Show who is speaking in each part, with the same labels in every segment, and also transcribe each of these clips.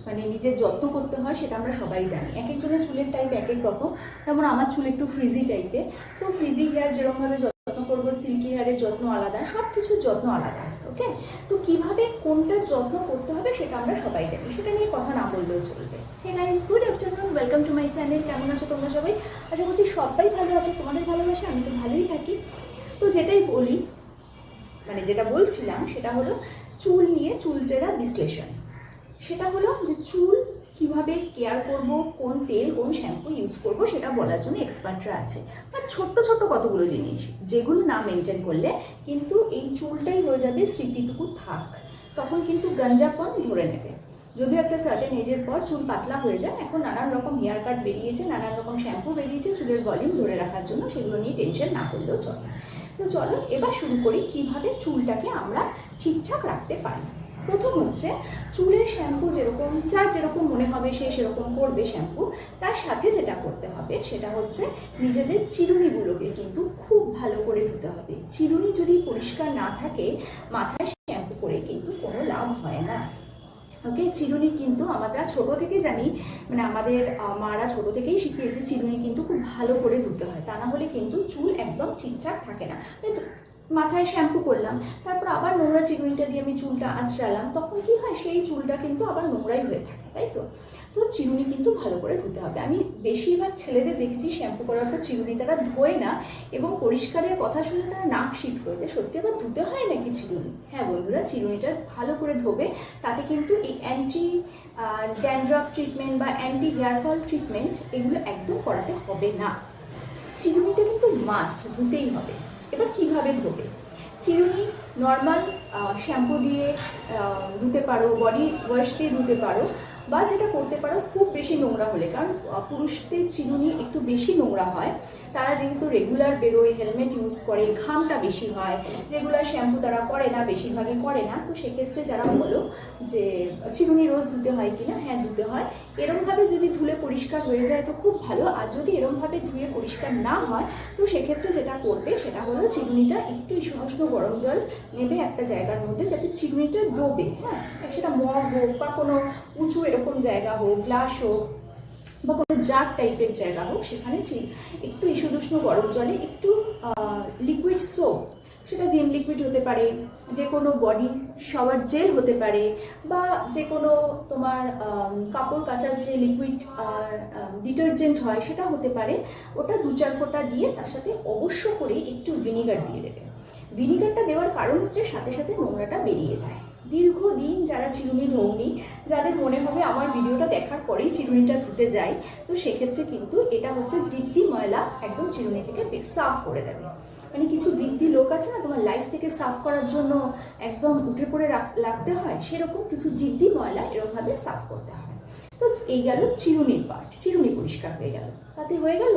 Speaker 1: মানে নিজের যত্ন করতে হয় সেটা আমরা সবাই জানি। এক একজনের চুলের টাইপ এক এক রকম। যেমন আমার চুল একটু ফ্রিজি টাইপের, তো ফ্রিজি হেয়ার যেরকমভাবে যত্ন করবো, সিল্কি হেয়ারের যত্ন আলাদা, সব কিছুর যত্ন আলাদা। ওকে, তো কিভাবে কোনটার যত্ন করতে হবে সেটা আমরা সবাই জানি, সেটা নিয়ে কথা না বললেও চলবে। Hey guys, good afternoon, welcome to my channel. কেমন আছো তোমরা সবাই? আশা করছি সবাই ভালো আছে, তোমাদের ভালোবাসা আমি তো ভালোই থাকি। তো যেটাই বলি, মানে যেটা বলছিলাম সেটা হলো চুল নিয়ে চুলচেরা বিশ্লেষণ। সেটা হলো যে চুল কিভাবে কেয়ার করব, কোন তেল কোন শ্যাম্পু ইউজ করব সেটা বলার জন্য এক্সপার্টরা আছে। বা ছোট্ট ছোট্ট কতগুলো জিনিস যেগুলো না মেনটেন করলে কিন্তু এই চুলটাই হয়ে যাবে স্মৃতিটুকু থাক, তখন কিন্তু গঞ্জাপন ধরে নেবে। যদিও একটা সার্টেন এজের পর চুল পাতলা হয়ে যায়, এখন নানান রকম হেয়ার কাট বেরিয়েছে, নানান রকম শ্যাম্পু বেরিয়েছে চুলের ভলিউম ধরে রাখার জন্য, সেগুলো নিয়ে টেনশন না করলেও চলে। তো চলো এবার শুরু করি কিভাবে চুলটাকে আমরা ঠিকঠাক রাখতে পারি। প্রথম হচ্ছে চুলের শ্যাম্পু যেরকম যার যেরকম মনে হবে সে সেরকম করবে শ্যাম্পু, তার সাথে যেটা করতে হবে সেটা হচ্ছে নিজেদের চিরুনিগুলোকে কিন্তু খুব ভালো করে ধুতে হবে। চিরুনি যদি পরিষ্কার না থাকে মাথায় শ্যাম্পু করে কিন্তু কোনো লাভ হয় না। ওকে, চিরুনি কিন্তু আমরা ছোট থেকে জানি, মানে আমাদের মারা ছোট থেকেই শিখিয়েছে চিরুনি কিন্তু খুব ভালো করে ধুতে হয়, তা না হলে কিন্তু চুল একদম ঠিকঠাক থাকে না। মাথায় শ্যাম্পু করলাম, তারপর আবার নোংরা চিরুনিটা দিয়ে আমি চুলটা আঁচড়ালাম, তখন কি হয় সেই চুলটা কিন্তু আবার নোংরাই হয়ে থাকে, তাই তো? তো চিরুনি কিন্তু ভালো করে ধুতে হবে। আমি বেশিরভাগ ছেলেদের দেখেছি শ্যাম্পু করার পর চিরুনি তারা ধোয় না, এবং পরিষ্কারের কথা শুনে তারা নাক শীত হয়ে যায়। সত্যি আবার ধুতে হয় নাকি চিরুনি? হ্যাঁ বন্ধুরা, চিরুনিটা ভালো করে ধোবে, তাতে কিন্তু এই অ্যান্টি ড্যান্ড্রফ ট্রিটমেন্ট বা অ্যান্টি হেয়ার ফল ট্রিটমেন্ট এগুলো একদম করাতে হবে না। চিরুনিটা কিন্তু মাস্ট ধুতেই হবে। এবার কিভাবে ধোবে? চিরুনি নর্মাল শ্যাম্পু দিয়ে ধুতে পারো, বডি ওয়াশ দিয়ে ধুতে পারো, বা যেটা করতে পারো খুব বেশি নোংরা হলে, কারণ পুরুষদের চিরুনি একটু বেশি নোংরা হয়, তারা যেহেতু রেগুলার বেরোয়, হেলমেট ইউজ করে, ঘামটা বেশি হয়, রেগুলার শ্যাম্পু তারা করে না, বেশিরভাগই করে না। তো সেক্ষেত্রে যারা বলো যে চিরুনি রোজ ধুতে হয় কিনা, হ্যাঁ ধুতে হয়। এরমভাবে যদি ধুলে পরিষ্কার হয়ে যায় তো খুব ভালো, আর যদি এরমভাবে ধুয়ে পরিষ্কার না হয় তো সেক্ষেত্রে যেটা করবে সেটা হলো চিরুনিটা একটু উষ্ণ গরম জল নেবে একটা জায়গার মধ্যে, যাতে চিরুনিটা ডোবে। হ্যাঁ, সেটা মগ হোক বা কোনো উঁচু এরকম জায়গা হোক, গ্লাস হোক বা কোনো জার টাইপের জায়গা হোক, সেখানে একটু উষ্ণ গরম জলে একটু লিকুইড সোপ, সেটা ভিম লিকুইড হতে পারে, যে কোনো বডি শাওয়ার জেল হতে পারে, বা যে কোনো তোমার কাপড় কাচার যে লিকুইড ডিটারজেন্ট হয় সেটা হতে পারে, ওটা 2-4 ফোঁটা দিয়ে তার সাথে অবশ্য করে একটু ভিনিগার দিয়ে দেবে। ভিনিগারটা দেওয়ার কারণ হচ্ছে সাথে সাথে নোংরাটা বেরিয়ে যায়। দীর্ঘদিন যারা চিরুনি ধোনি, যাদের মনে হবে আমার ভিডিওটা দেখার পরেই চিরুনিটা ধুতে যায়, তো সেক্ষেত্রে কিন্তু এটা হচ্ছে জিদ্দি ময়লা একদম চিরুনি থেকে সাফ করে দেবে। মানে কিছু জিদ্দি লোক আছে না, তোমার লাইফ থেকে সাফ করার জন্য একদম উঠে পড়ে লাগতে হয়, সেরকম কিছু জিদ্দি ময়লা এরকমভাবে সাফ করতে হয়। তো এই গেল চিরুনির পার্ট, চিরুনি পরিষ্কার হয়ে গেল। তাতে হয়ে গেল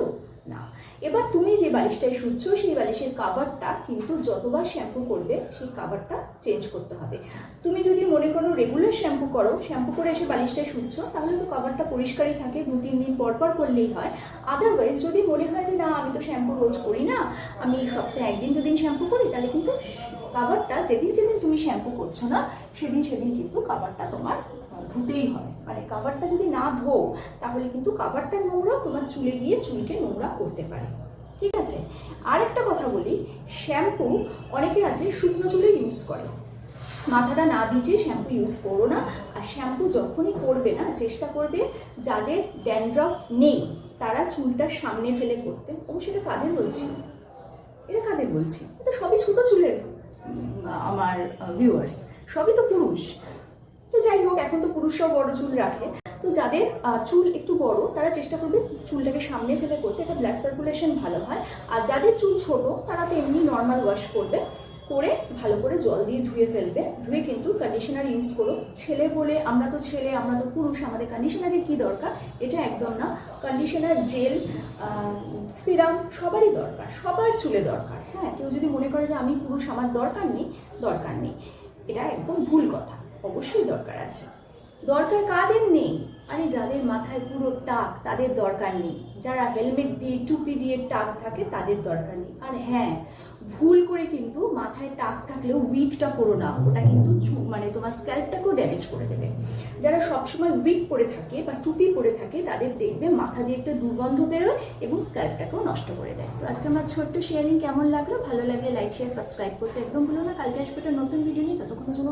Speaker 1: না। এবার তুমি যে বালিশটায় শুচ্ছো সেই বালিশের কাভারটা কিন্তু যতবার শ্যাম্পু করবে সেই কাভারটা চেঞ্জ করতে হবে। তুমি যদি মনে করো রেগুলার শ্যাম্পু করো, শ্যাম্পু করে এসে বালিশটায় শুচ্ছো, তাহলে তো কাভারটা পরিষ্কারই থাকে, 2-3 দিন পর পর করলেই হয়। আদারওয়াইজ যদি মনে হয় যে না আমি তো শ্যাম্পু রোজ করি না, আমি সপ্তাহে 1-2 দিন শ্যাম্পু করি, তাহলে কিন্তু কাভারটা যেদিন যেদিন তুমি শ্যাম্পু করছো না সেদিন সেদিন কিন্তু কাভারটা তোমার ধুতেই হবে। মানে কাভারটা যদি না ধো তাহলে কিন্তু কাভারটা নোংরা তোমার চুলে গিয়ে চুলকে নোংরা করতে পারে। ঠিক আছে, আর একটা কথা বলি, শ্যাম্পু অনেকে আছে শুকনো চুলে ইউজ করে, মাথাটা না ভিজিয়ে শ্যাম্পু ইউজ করো না। আর শ্যাম্পু যখনই করবে না চেষ্টা করবে যাদের ড্যান্ড্রফ নেই তারা চুলটা সামনে ফেলে করতে। অবশ্যই এটা কাদের বলছি, এটা কাদের বলছি, এটা সবই ছোট চুলের আমার ভিউয়ার্স, সবই তো পুরুষ। তো যাই হোক, এখন তো পুরুষরাও বড় চুল রাখে, তো যাদের চুল একটু বড় তারা চেষ্টা করবে চুলটাকে সামনে ফেলে করতে, এটা ব্লাড সার্কুলেশন ভালো হয়। আর যাদের চুল ছোট তারা তো এমনি নর্মাল ওয়াশ করবে, করে ভালো করে জল দিয়ে ধুয়ে ফেলবে, ধুয়ে কিন্তু কন্ডিশনার ইউজ করো। ছেলে বলে আমরা তো ছেলে, আমরা তো পুরুষ, আমাদের কন্ডিশনারের কী দরকার, এটা একদম না। কন্ডিশনার, জেল, সিরাম সবারই দরকার, সবার চুলে দরকার। হ্যাঁ, কেউ যদি মনে করে যে আমি পুরুষ আমার দরকার নেই, দরকার নেই, এটা একদম ভুল কথা। অবশ্যই দরকার আছে। দরকার কাদের নেই? আরে যাদের মাথায় পুরো টাক তাদের দরকার নেই, যারা হেলমেট দিয়ে টুপি দিয়ে টাক থাকে তাদের দরকার নেই। আর হ্যাঁ, ভুল করে কিন্তু মাথায় টাক থাকলেও উইকটা পরো না, ওটা কিন্তু মানে তোমার স্ক্যাল্পটাকেও ড্যামেজ করে দেবে। যারা সবসময় উইক পরে থাকে বা টুপি পরে থাকে তাদের দেখবে মাথা দিয়ে একটা দুর্গন্ধ বেরোয় এবং স্ক্যাল্পটাকেও নষ্ট করে দেয়। তো আজকে আমার ছোট্ট শেয়ারিং কেমন লাগলো, ভালো লাগলে লাইক শেয়ার সাবস্ক্রাইব করতে একদম ভুলো না। কালকে আসবে একটা নতুন ভিডিও নিয়ে, ততক্ষণের জন্য